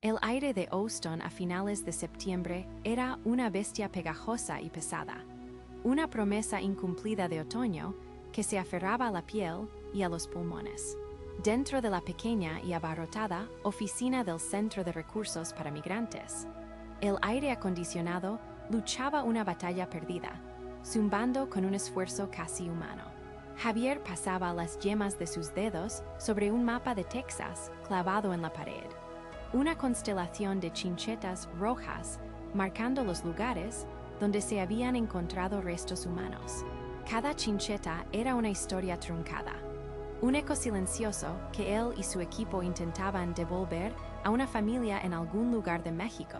El aire de Houston a finales de septiembre era una bestia pegajosa y pesada. Una promesa incumplida de otoño que se aferraba a la piel y a los pulmones. Dentro de la pequeña y abarrotada oficina del Centro de Recursos para Migrantes, el aire acondicionado luchaba una batalla perdida, zumbando con un esfuerzo casi humano. Javier pasaba las yemas de sus dedos sobre un mapa de Texas clavado en la pared. Una constelación de chinchetas rojas marcando los lugares donde se habían encontrado restos humanos. Cada chincheta era una historia truncada. Un eco silencioso que él y su equipo intentaban devolver a una familia en algún lugar de México,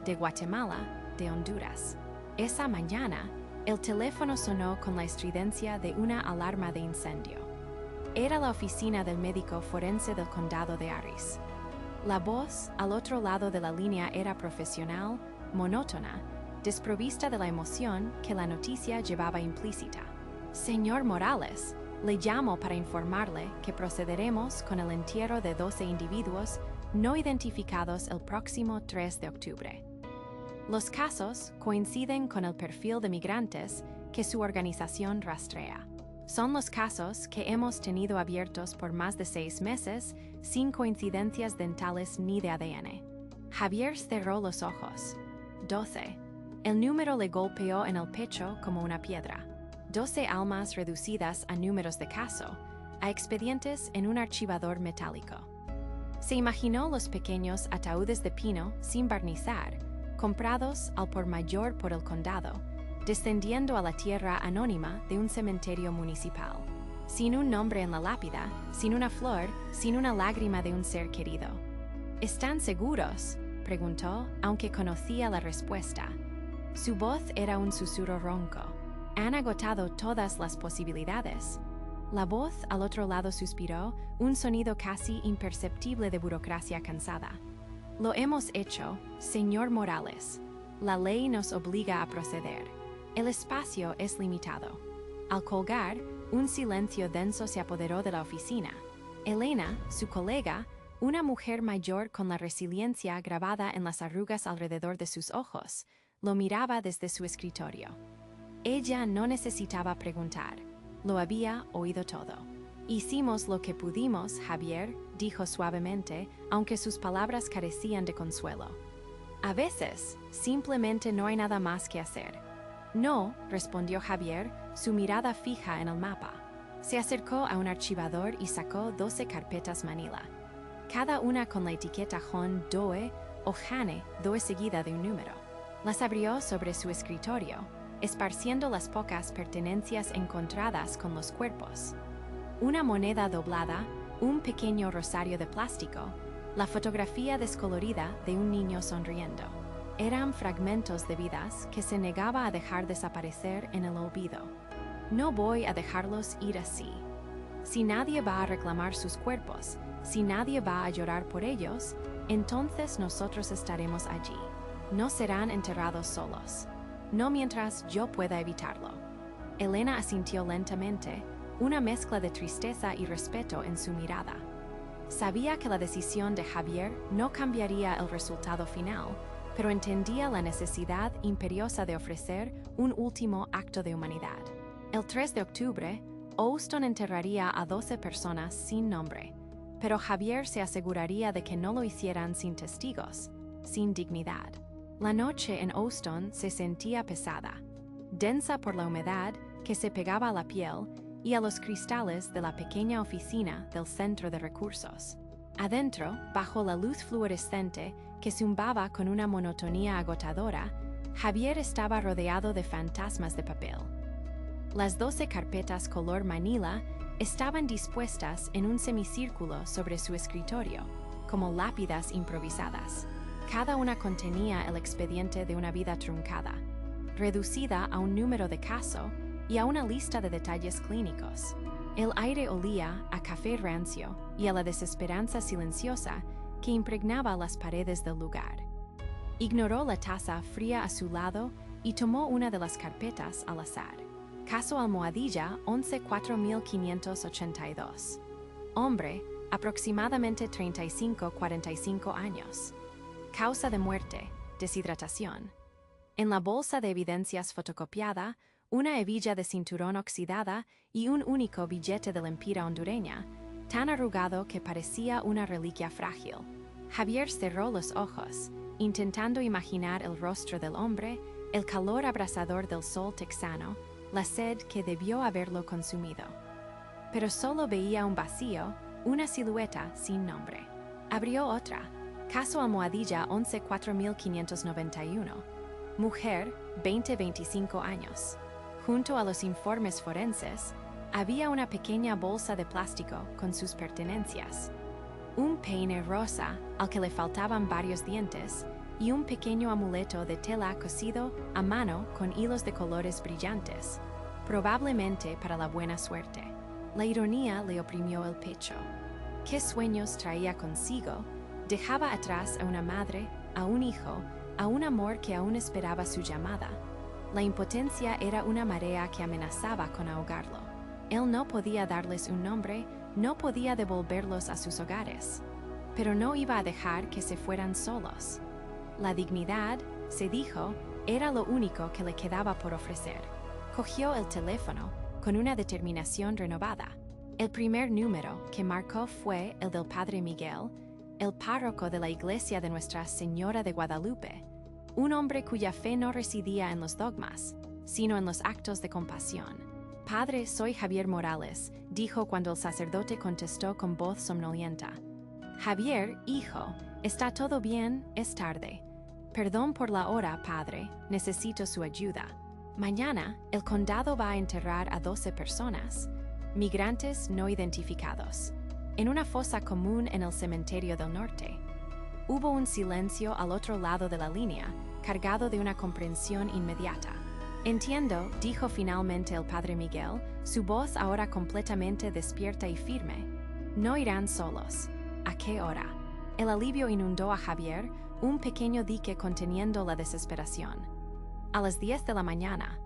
de Guatemala, de Honduras. Esa mañana, el teléfono sonó con la estridencia de una alarma de incendio. Era la oficina del médico forense del condado de Harris. La voz al otro lado de la línea era profesional, monótona, desprovista de la emoción que la noticia llevaba implícita. Señor Morales, le llamo para informarle que procederemos con el entierro de 12 individuos no identificados el próximo 3 de octubre. Los casos coinciden con el perfil de migrantes que su organización rastrea. Son los casos que hemos tenido abiertos por más de 6 meses sin coincidencias dentales ni de ADN. Javier cerró los ojos. 12. El número le golpeó en el pecho como una piedra. 12 almas reducidas a números de caso, a expedientes en un archivador metálico. Se imaginó los pequeños ataúdes de pino sin barnizar, comprados al por mayor por el condado, descendiendo a la tierra anónima de un cementerio municipal. Sin un nombre en la lápida, sin una flor, sin una lágrima de un ser querido. ¿Están seguros?, preguntó, aunque conocía la respuesta. Su voz era un susurro ronco. Han agotado todas las posibilidades. La voz al otro lado suspiró, un sonido casi imperceptible de burocracia cansada. Lo hemos hecho, señor Morales. La ley nos obliga a proceder. El espacio es limitado. Al colgar, un silencio denso se apoderó de la oficina. Elena, su colega, una mujer mayor con la resiliencia grabada en las arrugas alrededor de sus ojos, lo miraba desde su escritorio. Ella no necesitaba preguntar. Lo había oído todo. Hicimos lo que pudimos, Javier, dijo suavemente, aunque sus palabras carecían de consuelo. A veces, simplemente no hay nada más que hacer. No, respondió Javier, su mirada fija en el mapa. Se acercó a un archivador y sacó 12 carpetas Manila. Cada una con la etiqueta John Doe o Jane Doe seguida de un número. Las abrió sobre su escritorio, esparciendo las pocas pertenencias encontradas con los cuerpos. Una moneda doblada, un pequeño rosario de plástico, la fotografía descolorida de un niño sonriendo. Eran fragmentos de vidas que se negaba a dejar desaparecer en el olvido. No voy a dejarlos ir así. Si nadie va a reclamar sus cuerpos, si nadie va a llorar por ellos, entonces nosotros estaremos allí. No serán enterrados solos. No mientras yo pueda evitarlo. Elena asintió lentamente, una mezcla de tristeza y respeto en su mirada. Sabía que la decisión de Javier no cambiaría el resultado final, pero entendía la necesidad imperiosa de ofrecer un último acto de humanidad. El 3 de octubre, Houston enterraría a 12 personas sin nombre, pero Javier se aseguraría de que no lo hicieran sin testigos, sin dignidad. La noche en Houston se sentía pesada, densa por la humedad que se pegaba a la piel y a los cristales de la pequeña oficina del Centro de Recursos. Adentro, bajo la luz fluorescente que zumbaba con una monotonía agotadora, Javier estaba rodeado de fantasmas de papel. Las 12 carpetas color Manila estaban dispuestas en un semicírculo sobre su escritorio, como lápidas improvisadas. Cada una contenía el expediente de una vida truncada, reducida a un número de caso y a una lista de detalles clínicos. El aire olía a café rancio y a la desesperanza silenciosa que impregnaba las paredes del lugar. Ignoró la taza fría a su lado y tomó una de las carpetas al azar. Caso Almohadilla 114582. Hombre, aproximadamente 35-45 años. Causa de muerte, deshidratación. En la bolsa de evidencias fotocopiada, una hebilla de cinturón oxidada y un único billete de la empira hondureña, tan arrugado que parecía una reliquia frágil. Javier cerró los ojos, intentando imaginar el rostro del hombre, el calor abrasador del sol texano, la sed que debió haberlo consumido. Pero solo veía un vacío, una silueta sin nombre. Abrió otra. Caso Almohadilla 114591. Mujer, 20-25 años. Junto a los informes forenses, había una pequeña bolsa de plástico con sus pertenencias. Un peine rosa al que le faltaban varios dientes y un pequeño amuleto de tela cosido a mano con hilos de colores brillantes, probablemente para la buena suerte. La ironía le oprimió el pecho. ¿Qué sueños traía consigo? Dejaba atrás a una madre, a un hijo, a un amor que aún esperaba su llamada. La impotencia era una marea que amenazaba con ahogarlo. Él no podía darles un nombre, no podía devolverlos a sus hogares. Pero no iba a dejar que se fueran solos. La dignidad, se dijo, era lo único que le quedaba por ofrecer. Cogió el teléfono con una determinación renovada. El primer número que marcó fue el del Padre Miguel, el párroco de la iglesia de Nuestra Señora de Guadalupe, un hombre cuya fe no residía en los dogmas, sino en los actos de compasión. Padre, soy Javier Morales, dijo cuando el sacerdote contestó con voz somnolienta. Javier, hijo, ¿está todo bien? Es tarde. Perdón por la hora, padre, necesito su ayuda. Mañana, el condado va a enterrar a 12 personas, migrantes no identificados, en una fosa común en el cementerio del norte. Hubo un silencio al otro lado de la línea, cargado de una comprensión inmediata. Entiendo, dijo finalmente el padre Miguel, su voz ahora completamente despierta y firme. No irán solos. ¿A qué hora? El alivio inundó a Javier, un pequeño dique conteniendo la desesperación. A las 10 de la mañana.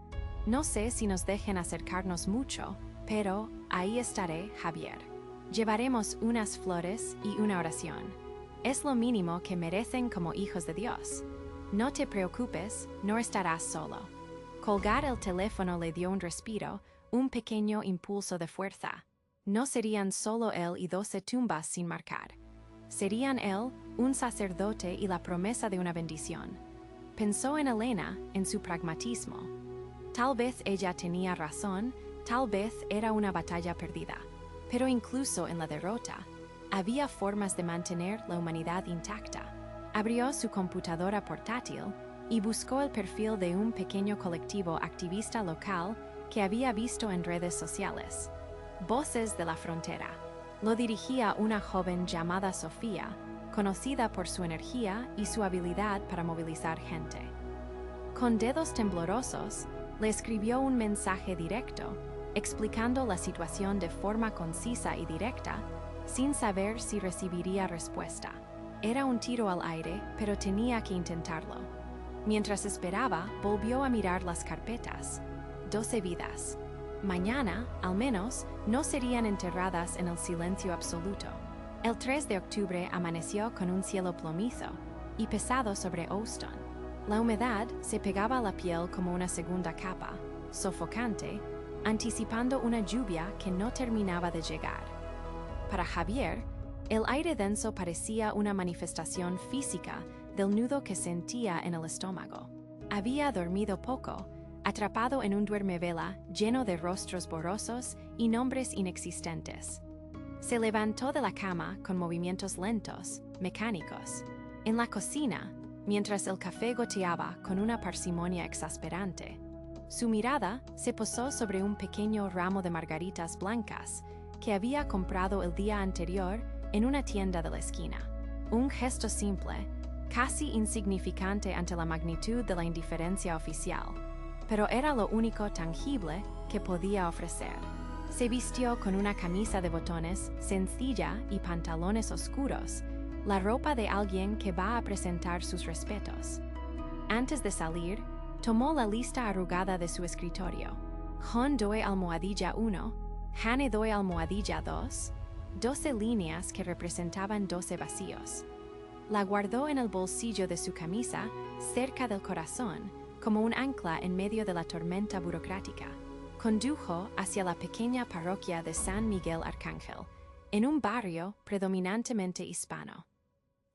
No sé si nos dejen acercarnos mucho, pero ahí estaré, Javier. Llevaremos unas flores y una oración. Es lo mínimo que merecen como hijos de Dios. No te preocupes, no estarás solo. Colgar el teléfono le dio un respiro, un pequeño impulso de fuerza. No serían solo él y 12 tumbas sin marcar. Serían él, un sacerdote y la promesa de una bendición. Pensó en Elena, en su pragmatismo. Tal vez ella tenía razón, tal vez era una batalla perdida. Pero incluso en la derrota, había formas de mantener la humanidad intacta. Abrió su computadora portátil y buscó el perfil de un pequeño colectivo activista local que había visto en redes sociales. Voces de la Frontera. Lo dirigía una joven llamada Sofía, conocida por su energía y su habilidad para movilizar gente. Con dedos temblorosos, le escribió un mensaje directo, explicando la situación de forma concisa y directa, sin saber si recibiría respuesta. Era un tiro al aire, pero tenía que intentarlo. Mientras esperaba, volvió a mirar las carpetas. 12 vidas. Mañana, al menos, no serían enterradas en el silencio absoluto. El 3 de octubre amaneció con un cielo plomizo y pesado sobre Houston. La humedad se pegaba a la piel como una segunda capa, sofocante, anticipando una lluvia que no terminaba de llegar. Para Javier, el aire denso parecía una manifestación física del nudo que sentía en el estómago. Había dormido poco, atrapado en un duermevela lleno de rostros borrosos y nombres inexistentes. Se levantó de la cama con movimientos lentos, mecánicos. En la cocina, mientras el café goteaba con una parsimonia exasperante, su mirada se posó sobre un pequeño ramo de margaritas blancas que había comprado el día anterior en una tienda de la esquina. Un gesto simple, casi insignificante ante la magnitud de la indiferencia oficial, pero era lo único tangible que podía ofrecer. Se vistió con una camisa de botones sencilla y pantalones oscuros, la ropa de alguien que va a presentar sus respetos. Antes de salir, tomó la lista arrugada de su escritorio. Jon Doe Almohadilla 1, Hane Doe Almohadilla 2, 12 líneas que representaban 12 vacíos. La guardó en el bolsillo de su camisa, cerca del corazón, como un ancla en medio de la tormenta burocrática. Condujo hacia la pequeña parroquia de San Miguel Arcángel, en un barrio predominantemente hispano.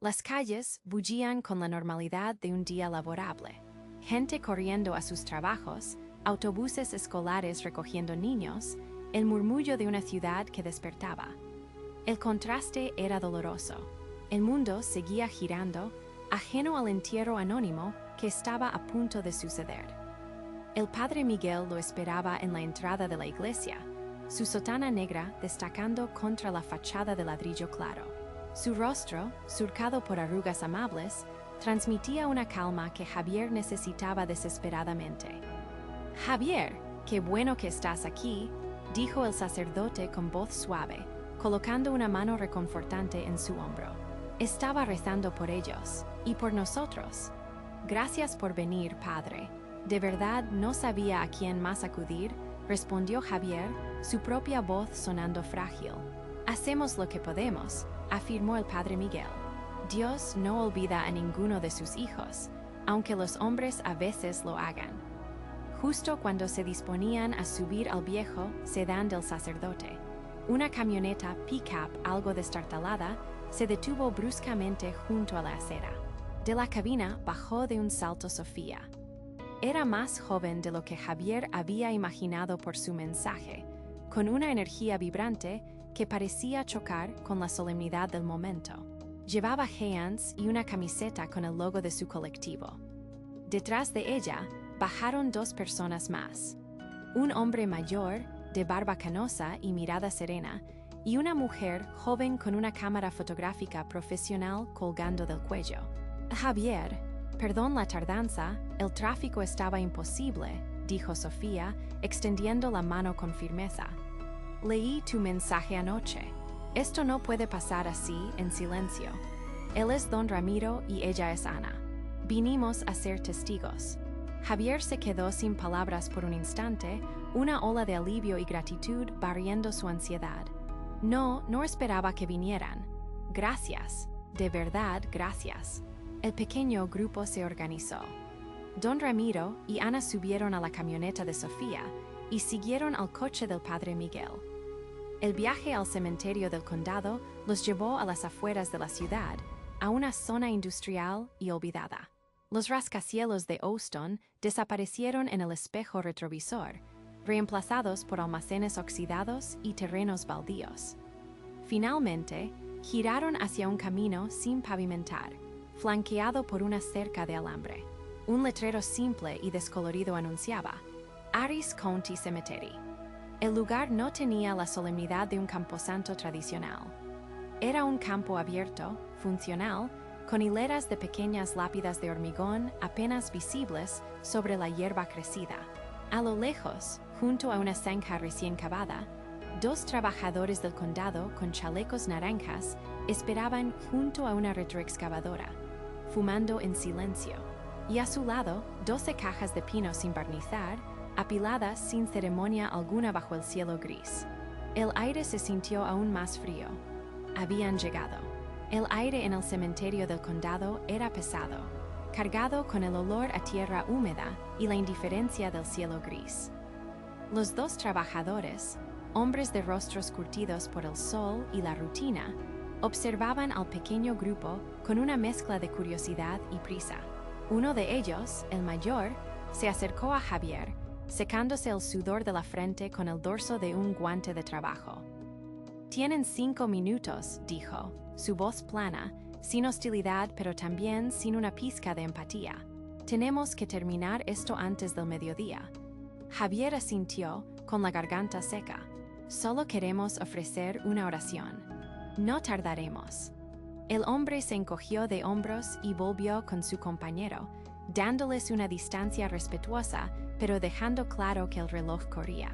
Las calles bullían con la normalidad de un día laborable. Gente corriendo a sus trabajos, autobuses escolares recogiendo niños, el murmullo de una ciudad que despertaba. El contraste era doloroso. El mundo seguía girando, ajeno al entierro anónimo que estaba a punto de suceder. El padre Miguel lo esperaba en la entrada de la iglesia, su sotana negra destacando contra la fachada de ladrillo claro. Su rostro, surcado por arrugas amables, transmitía una calma que Javier necesitaba desesperadamente. «Javier, qué bueno que estás aquí», dijo el sacerdote con voz suave, colocando una mano reconfortante en su hombro. «Estaba rezando por ellos, y por nosotros. Gracias por venir, padre. De verdad no sabía a quién más acudir», respondió Javier, su propia voz sonando frágil. «Hacemos lo que podemos», afirmó el padre Miguel. «Dios no olvida a ninguno de sus hijos, aunque los hombres a veces lo hagan». Justo cuando se disponían a subir al viejo sedán del sacerdote, una camioneta pick-up algo destartalada se detuvo bruscamente junto a la acera. De la cabina bajó de un salto Sofía. Era más joven de lo que Javier había imaginado por su mensaje, con una energía vibrante que parecía chocar con la solemnidad del momento. Llevaba Hanes y una camiseta con el logo de su colectivo. Detrás de ella bajaron dos personas más. Un hombre mayor, de barba canosa y mirada serena, y una mujer joven con una cámara fotográfica profesional colgando del cuello. «Javier, perdón la tardanza, el tráfico estaba imposible», dijo Sofía, extendiendo la mano con firmeza. «Leí tu mensaje anoche. Esto no puede pasar así, en silencio. Él es don Ramiro y ella es Ana. Vinimos a ser testigos». Javier se quedó sin palabras por un instante, una ola de alivio y gratitud barriendo su ansiedad. No esperaba que vinieran. «Gracias, de verdad, gracias». El pequeño grupo se organizó. Don Ramiro y Ana subieron a la camioneta de Sofía y siguieron al coche del padre Miguel. El viaje al cementerio del condado los llevó a las afueras de la ciudad, a una zona industrial y olvidada. Los rascacielos de Houston desaparecieron en el espejo retrovisor, reemplazados por almacenes oxidados y terrenos baldíos. Finalmente, giraron hacia un camino sin pavimentar, flanqueado por una cerca de alambre. Un letrero simple y descolorido anunciaba «Aris County Cemetery». El lugar no tenía la solemnidad de un camposanto tradicional. Era un campo abierto, funcional, con hileras de pequeñas lápidas de hormigón apenas visibles sobre la hierba crecida. A lo lejos, junto a una zanja recién cavada, dos trabajadores del condado con chalecos naranjas esperaban junto a una retroexcavadora, fumando en silencio, y a su lado 12 cajas de pino sin barnizar, apiladas sin ceremonia alguna bajo el cielo gris. El aire se sintió aún más frío. Habían llegado. El aire en el cementerio del condado era pesado, cargado con el olor a tierra húmeda y la indiferencia del cielo gris. Los dos trabajadores, hombres de rostros curtidos por el sol y la rutina, observaban al pequeño grupo con una mezcla de curiosidad y prisa. Uno de ellos, el mayor, se acercó a Javier, secándose el sudor de la frente con el dorso de un guante de trabajo. «Tienen 5 minutos», dijo, su voz plana, sin hostilidad pero también sin una pizca de empatía. «Tenemos que terminar esto antes del mediodía». Javier asintió, con la garganta seca. «Solo queremos ofrecer una oración. No tardaremos». El hombre se encogió de hombros y volvió con su compañero, dándoles una distancia respetuosa, pero dejando claro que el reloj corría.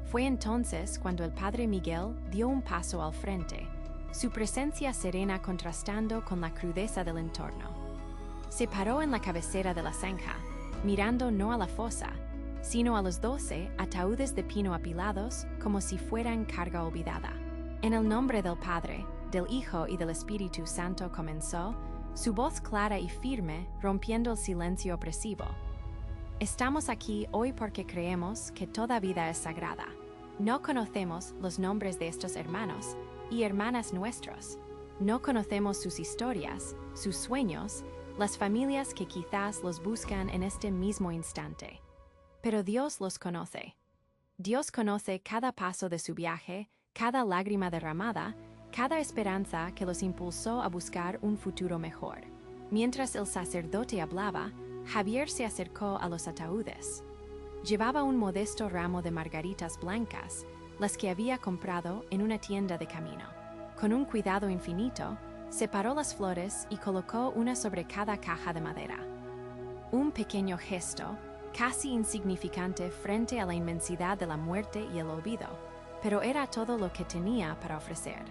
Fue entonces cuando el padre Miguel dio un paso al frente, su presencia serena contrastando con la crudeza del entorno. Se paró en la cabecera de la zanja, mirando no a la fosa, sino a los 12 ataúdes de pino apilados como si fueran carga olvidada. «En el nombre del Padre, del Hijo y del Espíritu Santo», comenzó, su voz clara y firme rompiendo el silencio opresivo. Estamos aquí hoy porque creemos que toda vida es sagrada. No conocemos los nombres de estos hermanos y hermanas nuestros. No conocemos sus historias, sus sueños, las familias que quizás los buscan en este mismo instante. Pero Dios los conoce. Dios conoce cada paso de su viaje, cada lágrima derramada, cada esperanza que los impulsó a buscar un futuro mejor. Mientras el sacerdote hablaba, Javier se acercó a los ataúdes. Llevaba un modesto ramo de margaritas blancas, las que había comprado en una tienda de camino. Con un cuidado infinito, separó las flores y colocó una sobre cada caja de madera. Un pequeño gesto, casi insignificante frente a la inmensidad de la muerte y el olvido, pero era todo lo que tenía para ofrecer.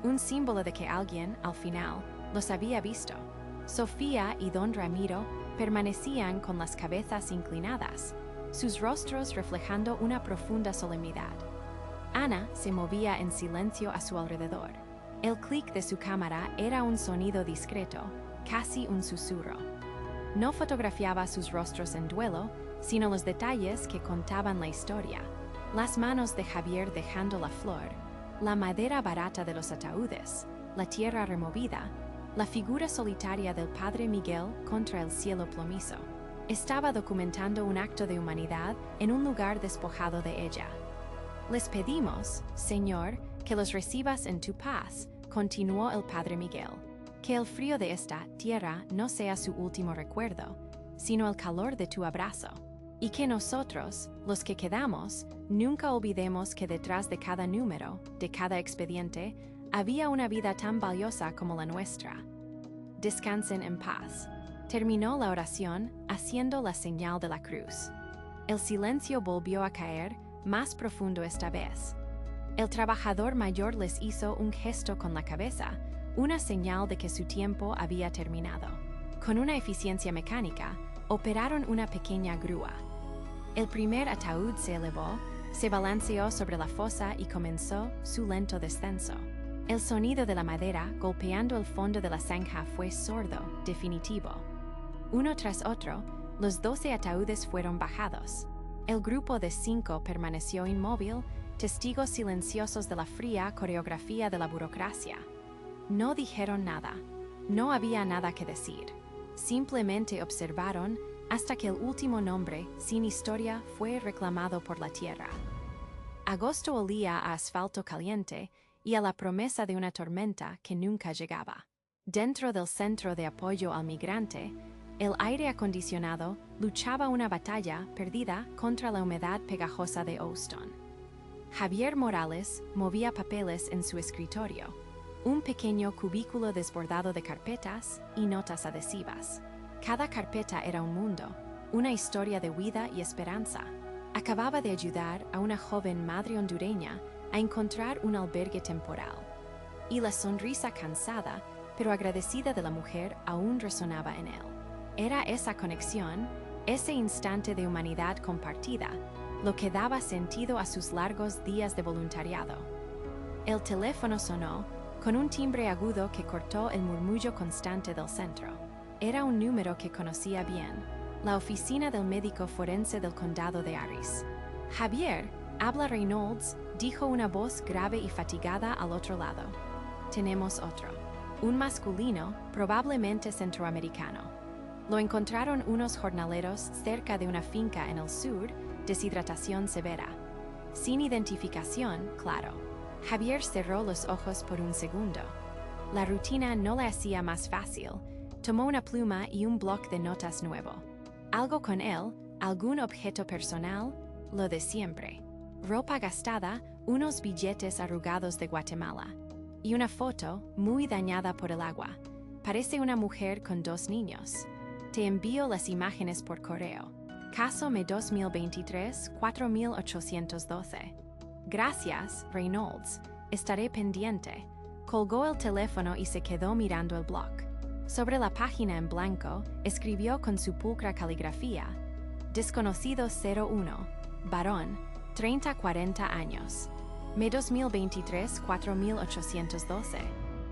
Un símbolo de que alguien, al final, los había visto. Sofía y don Ramiro permanecían con las cabezas inclinadas, sus rostros reflejando una profunda solemnidad. Ana se movía en silencio a su alrededor. El clic de su cámara era un sonido discreto, casi un susurro. No fotografiaba sus rostros en duelo, sino los detalles que contaban la historia. Las manos de Javier dejando la flor, la madera barata de los ataúdes, la tierra removida, la figura solitaria del padre Miguel contra el cielo plomizo. Estaba documentando un acto de humanidad en un lugar despojado de ella. Les pedimos, Señor, que los recibas en tu paz, continuó el padre Miguel. Que el frío de esta tierra no sea su último recuerdo, sino el calor de tu abrazo. Y que nosotros, los que quedamos, nunca olvidemos que detrás de cada número, de cada expediente, había una vida tan valiosa como la nuestra. Descansen en paz. Terminó la oración haciendo la señal de la cruz. El silencio volvió a caer, más profundo esta vez. El trabajador mayor les hizo un gesto con la cabeza, una señal de que su tiempo había terminado. Con una eficiencia mecánica, operaron una pequeña grúa. El primer ataúd se elevó, se balanceó sobre la fosa y comenzó su lento descenso. El sonido de la madera golpeando el fondo de la zanja fue sordo, definitivo. Uno tras otro, los 12 ataúdes fueron bajados. El grupo de 5 permaneció inmóvil, testigos silenciosos de la fría coreografía de la burocracia. No dijeron nada. No había nada que decir. Simplemente observaron hasta que el último nombre, sin historia, fue reclamado por la tierra. Agosto olía a asfalto caliente y a la promesa de una tormenta que nunca llegaba. Dentro del centro de apoyo al migrante, el aire acondicionado luchaba una batalla perdida contra la humedad pegajosa de Houston. Javier Morales movía papeles en su escritorio, un pequeño cubículo desbordado de carpetas y notas adhesivas. Cada carpeta era un mundo, una historia de vida y esperanza. Acababa de ayudar a una joven madre hondureña a encontrar un albergue temporal. Y la sonrisa cansada, pero agradecida de la mujer aún resonaba en él. Era esa conexión, ese instante de humanidad compartida, lo que daba sentido a sus largos días de voluntariado. El teléfono sonó, con un timbre agudo que cortó el murmullo constante del centro. Era un número que conocía bien, la oficina del médico forense del condado de Harris. Javier, habla Reynolds, dijo una voz grave y fatigada al otro lado. Tenemos otro. Un masculino, probablemente centroamericano. Lo encontraron unos jornaleros cerca de una finca en el sur, deshidratación severa. Sin identificación, claro. Javier cerró los ojos por un segundo. La rutina no le hacía más fácil. Tomó una pluma y un bloc de notas nuevo. Algo con él, algún objeto personal, lo de siempre. Ropa gastada, unos billetes arrugados de Guatemala. Y una foto, muy dañada por el agua. Parece una mujer con 2 niños. Te envío las imágenes por correo. Caso Me 2023, 4812. Gracias, Reynolds. Estaré pendiente. Colgó el teléfono y se quedó mirando el blog. Sobre la página en blanco, escribió con su pulcra caligrafía: Desconocido 01, varón, 30-40 años. Me 2023, 4812.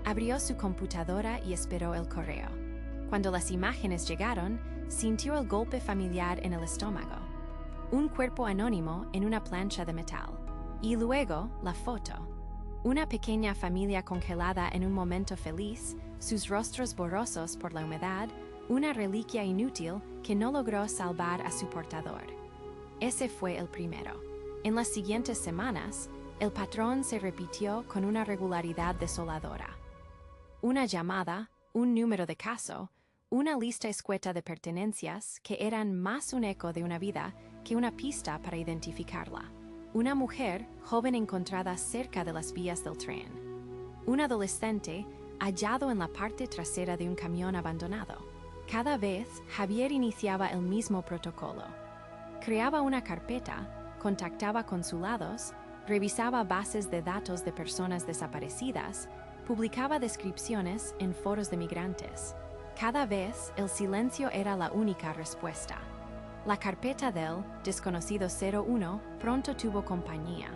Abrió su computadora y esperó el correo. Cuando las imágenes llegaron, sintió el golpe familiar en el estómago. Un cuerpo anónimo en una plancha de metal. Y luego, la foto. Una pequeña familia congelada en un momento feliz, sus rostros borrosos por la humedad, una reliquia inútil que no logró salvar a su portador. Ese fue el primero. En las siguientes semanas, el patrón se repitió con una regularidad desoladora. Una llamada, un número de caso, una lista escueta de pertenencias que eran más un eco de una vida que una pista para identificarla. Una mujer joven encontrada cerca de las vías del tren. Un adolescente hallado en la parte trasera de un camión abandonado. Cada vez, Javier iniciaba el mismo protocolo. Creaba una carpeta, contactaba consulados, revisaba bases de datos de personas desaparecidas, publicaba descripciones en foros de migrantes. Cada vez, el silencio era la única respuesta. La carpeta del desconocido 01 pronto tuvo compañía.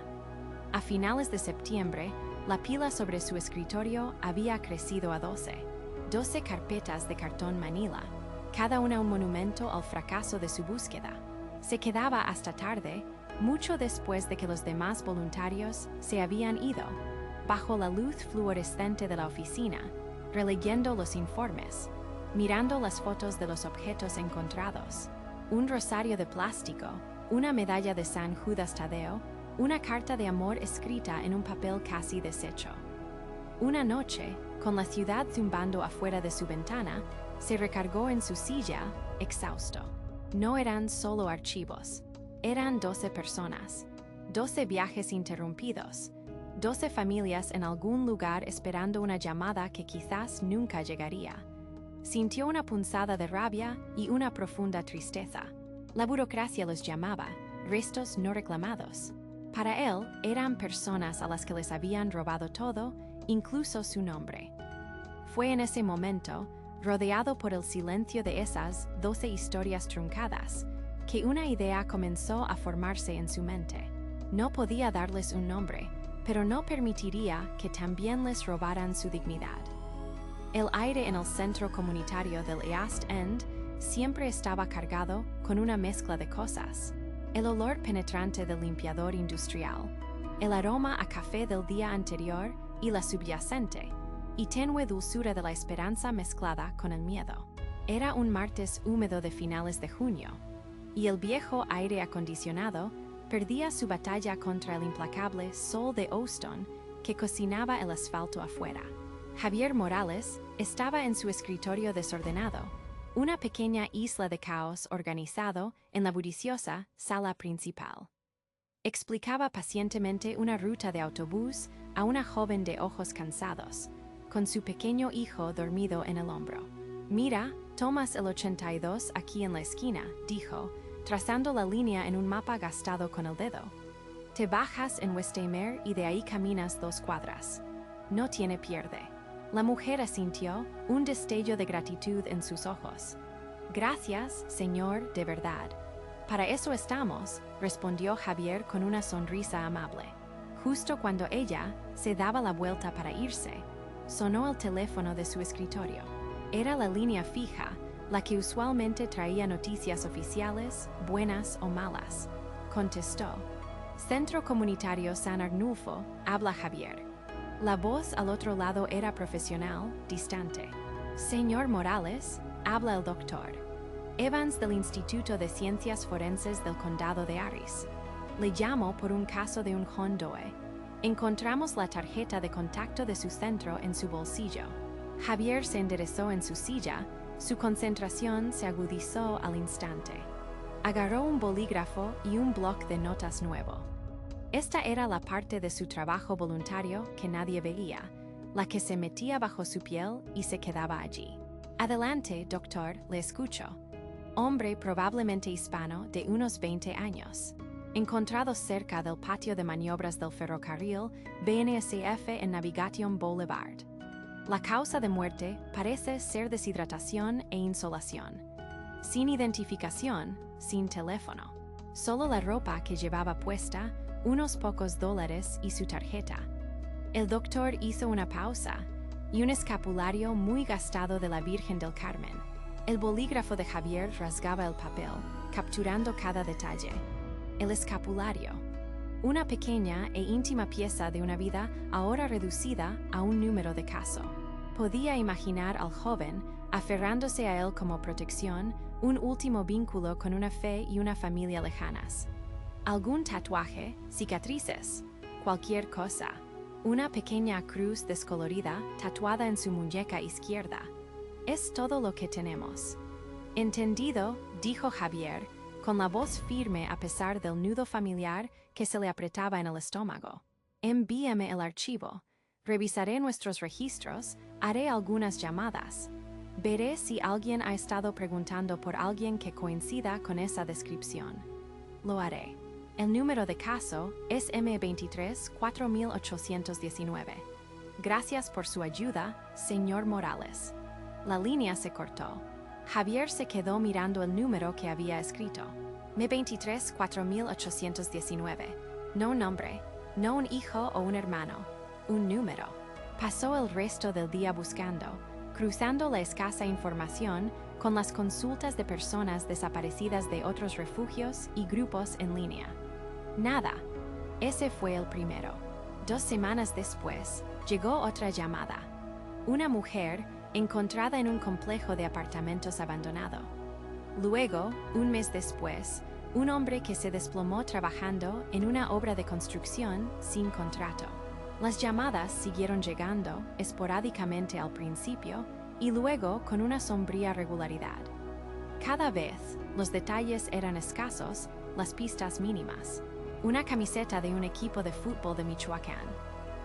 A finales de septiembre, la pila sobre su escritorio había crecido a 12. 12 carpetas de cartón Manila, cada una un monumento al fracaso de su búsqueda. Se quedaba hasta tarde, mucho después de que los demás voluntarios se habían ido, bajo la luz fluorescente de la oficina, releyendo los informes, mirando las fotos de los objetos encontrados. Un rosario de plástico, una medalla de San Judas Tadeo, una carta de amor escrita en un papel casi deshecho. Una noche, con la ciudad zumbando afuera de su ventana, se recargó en su silla, exhausto. No eran solo archivos, eran 12 personas, 12 viajes interrumpidos, 12 familias en algún lugar esperando una llamada que quizás nunca llegaría. Sintió una punzada de rabia y una profunda tristeza. La burocracia los llamaba restos no reclamados. Para él, eran personas a las que les habían robado todo, incluso su nombre. Fue en ese momento, rodeado por el silencio de esas 12 historias truncadas, que una idea comenzó a formarse en su mente. No podía darles un nombre, pero no permitiría que también les robaran su dignidad. El aire en el centro comunitario del East End siempre estaba cargado con una mezcla de cosas. El olor penetrante del limpiador industrial, el aroma a café del día anterior y la subyacente, y tenue dulzura de la esperanza mezclada con el miedo. Era un martes húmedo de finales de junio, y el viejo aire acondicionado perdía su batalla contra el implacable sol de Houston que cocinaba el asfalto afuera. Javier Morales estaba en su escritorio desordenado, una pequeña isla de caos organizado en la bulliciosa sala principal. Explicaba pacientemente una ruta de autobús a una joven de ojos cansados, con su pequeño hijo dormido en el hombro. «Mira, tomas el 82 aquí en la esquina», dijo, trazando la línea en un mapa gastado con el dedo. «Te bajas en Westmeer y de ahí caminas 2 cuadras. No tiene pierde». La mujer asintió, un destello de gratitud en sus ojos. «Gracias, señor, de verdad. Para eso estamos», respondió Javier con una sonrisa amable. Justo cuando ella se daba la vuelta para irse, sonó el teléfono de su escritorio. Era la línea fija, la que usualmente traía noticias oficiales, buenas o malas. Contestó. «Centro Comunitario San Arnulfo», habla Javier. La voz al otro lado era profesional, distante. «Señor Morales», habla el doctor. «Evans del Instituto de Ciencias Forenses del Condado de Harris. Le llamo por un caso de un John Doe. Encontramos la tarjeta de contacto de su centro en su bolsillo». Javier se enderezó en su silla, su concentración se agudizó al instante. Agarró un bolígrafo y un bloc de notas nuevo. Esta era la parte de su trabajo voluntario que nadie veía, la que se metía bajo su piel y se quedaba allí. «Adelante, doctor, le escucho». Hombre probablemente hispano de unos 20 años. Encontrado cerca del patio de maniobras del ferrocarril BNSF en Navigation Boulevard. La causa de muerte parece ser deshidratación e insolación. Sin identificación, sin teléfono. Solo la ropa que llevaba puesta, unos pocos dólares y su tarjeta. El doctor hizo una pausa, y un escapulario muy gastado de la Virgen del Carmen. El bolígrafo de Javier rasgaba el papel, capturando cada detalle. El escapulario. Una pequeña e íntima pieza de una vida ahora reducida a un número de caso. Podía imaginar al joven, aferrándose a él como protección, un último vínculo con una fe y una familia lejanas. Algún tatuaje, cicatrices, cualquier cosa. Una pequeña cruz descolorida tatuada en su muñeca izquierda. Es todo lo que tenemos. Entendido, dijo Javier, con la voz firme a pesar del nudo familiar que se le apretaba en el estómago. Envíame el archivo. Revisaré nuestros registros, haré algunas llamadas. Veré si alguien ha estado preguntando por alguien que coincida con esa descripción. Lo haré. El número de caso es M23-4819. Gracias por su ayuda, señor Morales. La línea se cortó. Javier se quedó mirando el número que había escrito. M23-4819. No un nombre, no un hijo o un hermano. Un número. Pasó el resto del día buscando, cruzando la escasa información con las consultas de personas desaparecidas de otros refugios y grupos en línea. Nada. Ese fue el primero. 2 semanas después, llegó otra llamada. Una mujer encontrada en un complejo de apartamentos abandonado. Luego, un mes después, un hombre que se desplomó trabajando en una obra de construcción sin contrato. Las llamadas siguieron llegando esporádicamente al principio y luego con una sombría regularidad. Cada vez, los detalles eran escasos, las pistas mínimas. Una camiseta de un equipo de fútbol de Michoacán.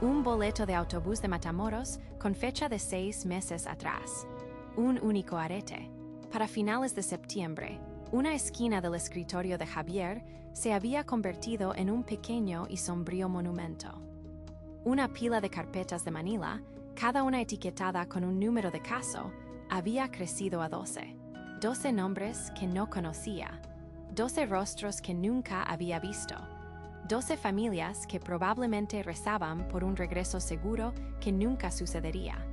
Un boleto de autobús de Matamoros con fecha de 6 meses atrás. Un único arete. Para finales de septiembre, una esquina del escritorio de Javier se había convertido en un pequeño y sombrío monumento. Una pila de carpetas de Manila, cada una etiquetada con un número de caso, había crecido a 12. 12 nombres que no conocía. 12 rostros que nunca había visto. 12 familias que probablemente rezaban por un regreso seguro que nunca sucedería.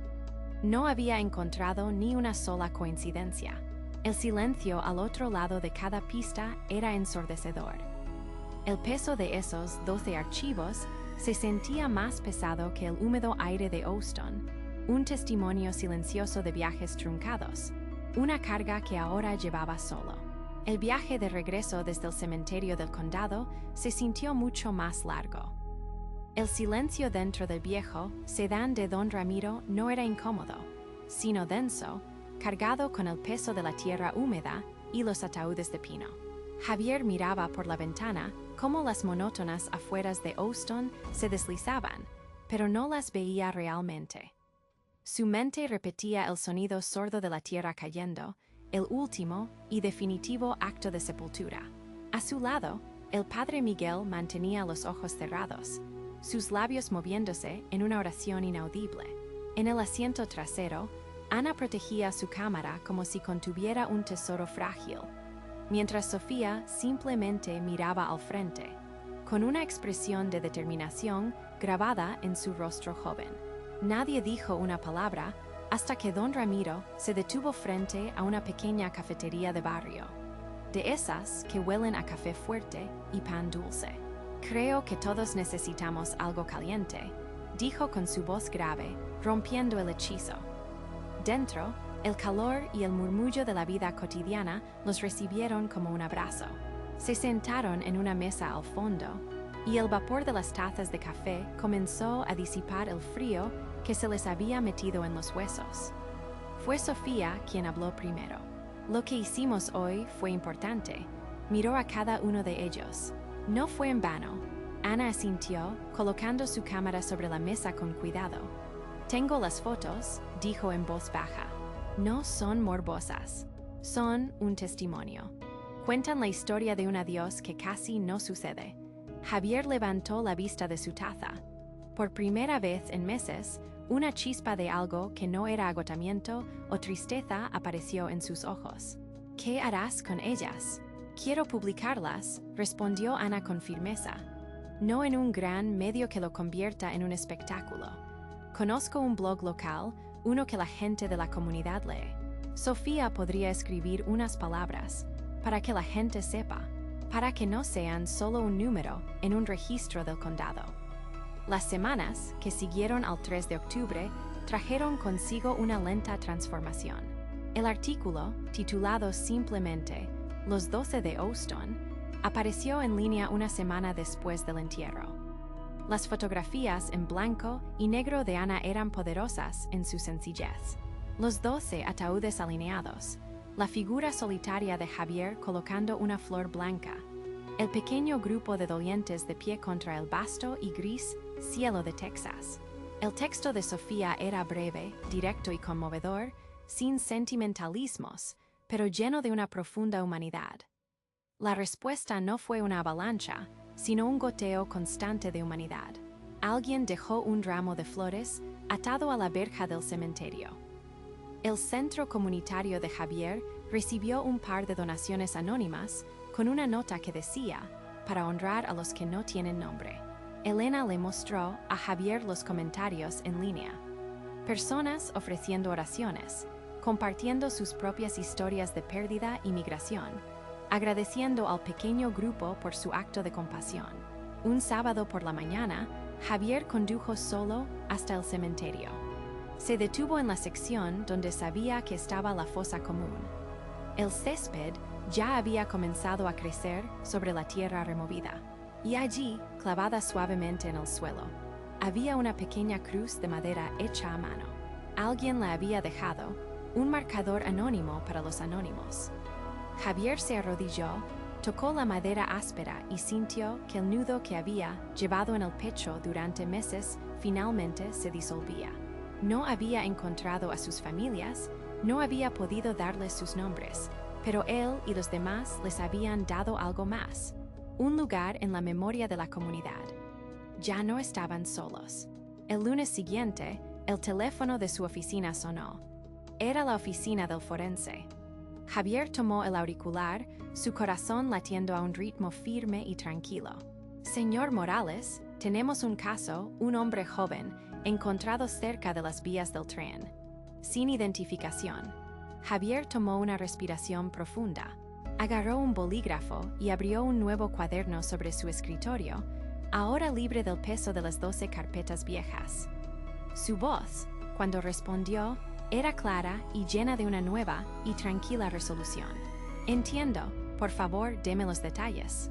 No había encontrado ni una sola coincidencia. El silencio al otro lado de cada pista era ensordecedor. El peso de esos 12 archivos se sentía más pesado que el húmedo aire de Houston, un testimonio silencioso de viajes truncados, una carga que ahora llevaba solo. El viaje de regreso desde el cementerio del condado se sintió mucho más largo. El silencio dentro del viejo sedán de Don Ramiro no era incómodo, sino denso, cargado con el peso de la tierra húmeda y los ataúdes de pino. Javier miraba por la ventana cómo las monótonas afueras de Houston se deslizaban, pero no las veía realmente. Su mente repetía el sonido sordo de la tierra cayendo, el último y definitivo acto de sepultura. A su lado, el padre Miguel mantenía los ojos cerrados, sus labios moviéndose en una oración inaudible. En el asiento trasero, Ana protegía su cámara como si contuviera un tesoro frágil, mientras Sofía simplemente miraba al frente, con una expresión de determinación grabada en su rostro joven. Nadie dijo una palabra hasta que Don Ramiro se detuvo frente a una pequeña cafetería de barrio, de esas que huelen a café fuerte y pan dulce. Creo que todos necesitamos algo caliente, dijo con su voz grave, rompiendo el hechizo. Dentro, el calor y el murmullo de la vida cotidiana los recibieron como un abrazo. Se sentaron en una mesa al fondo, y el vapor de las tazas de café comenzó a disipar el frío que se les había metido en los huesos. Fue Sofía quien habló primero. Lo que hicimos hoy fue importante. Miró a cada uno de ellos. No fue en vano. Ana asintió, colocando su cámara sobre la mesa con cuidado. Tengo las fotos, dijo en voz baja. No son morbosas. Son un testimonio. Cuentan la historia de un adiós que casi no sucede. Javier levantó la vista de su taza. Por primera vez en meses, una chispa de algo que no era agotamiento o tristeza apareció en sus ojos. ¿Qué harás con ellas? Quiero publicarlas, respondió Ana con firmeza. No en un gran medio que lo convierta en un espectáculo. Conozco un blog local, uno que la gente de la comunidad lee. Sofía podría escribir unas palabras para que la gente sepa, para que no sean solo un número en un registro del condado. Las semanas que siguieron al 3 de octubre trajeron consigo una lenta transformación. El artículo, titulado simplemente Los 12 de Houston, apareció en línea una semana después del entierro. Las fotografías en blanco y negro de Ana eran poderosas en su sencillez. Los 12 ataúdes alineados, la figura solitaria de Javier colocando una flor blanca, el pequeño grupo de dolientes de pie contra el vasto y gris cielo de Texas. El texto de Sofía era breve, directo y conmovedor, sin sentimentalismos, pero lleno de una profunda humanidad. La respuesta no fue una avalancha, sino un goteo constante de humanidad. Alguien dejó un ramo de flores atado a la verja del cementerio. El centro comunitario de Javier recibió un par de donaciones anónimas con una nota que decía, para honrar a los que no tienen nombre. Elena le mostró a Javier los comentarios en línea. Personas ofreciendo oraciones, compartiendo sus propias historias de pérdida y migración, agradeciendo al pequeño grupo por su acto de compasión. Un sábado por la mañana, Javier condujo solo hasta el cementerio. Se detuvo en la sección donde sabía que estaba la fosa común. El césped ya había comenzado a crecer sobre la tierra removida, y allí, clavada suavemente en el suelo, había una pequeña cruz de madera hecha a mano. Alguien la había dejado, un marcador anónimo para los anónimos. Javier se arrodilló, tocó la madera áspera y sintió que el nudo que había llevado en el pecho durante meses finalmente se disolvía. No había encontrado a sus familias, no había podido darles sus nombres, pero él y los demás les habían dado algo más, un lugar en la memoria de la comunidad. Ya no estaban solos. El lunes siguiente, el teléfono de su oficina sonó. Era la oficina del forense. Javier tomó el auricular, su corazón latiendo a un ritmo firme y tranquilo. Señor Morales, tenemos un caso, un hombre joven, encontrado cerca de las vías del tren. Sin identificación. Javier tomó una respiración profunda. Agarró un bolígrafo y abrió un nuevo cuaderno sobre su escritorio, ahora libre del peso de las 12 carpetas viejas. Su voz, cuando respondió, era clara y llena de una nueva y tranquila resolución. Entiendo, por favor, deme los detalles.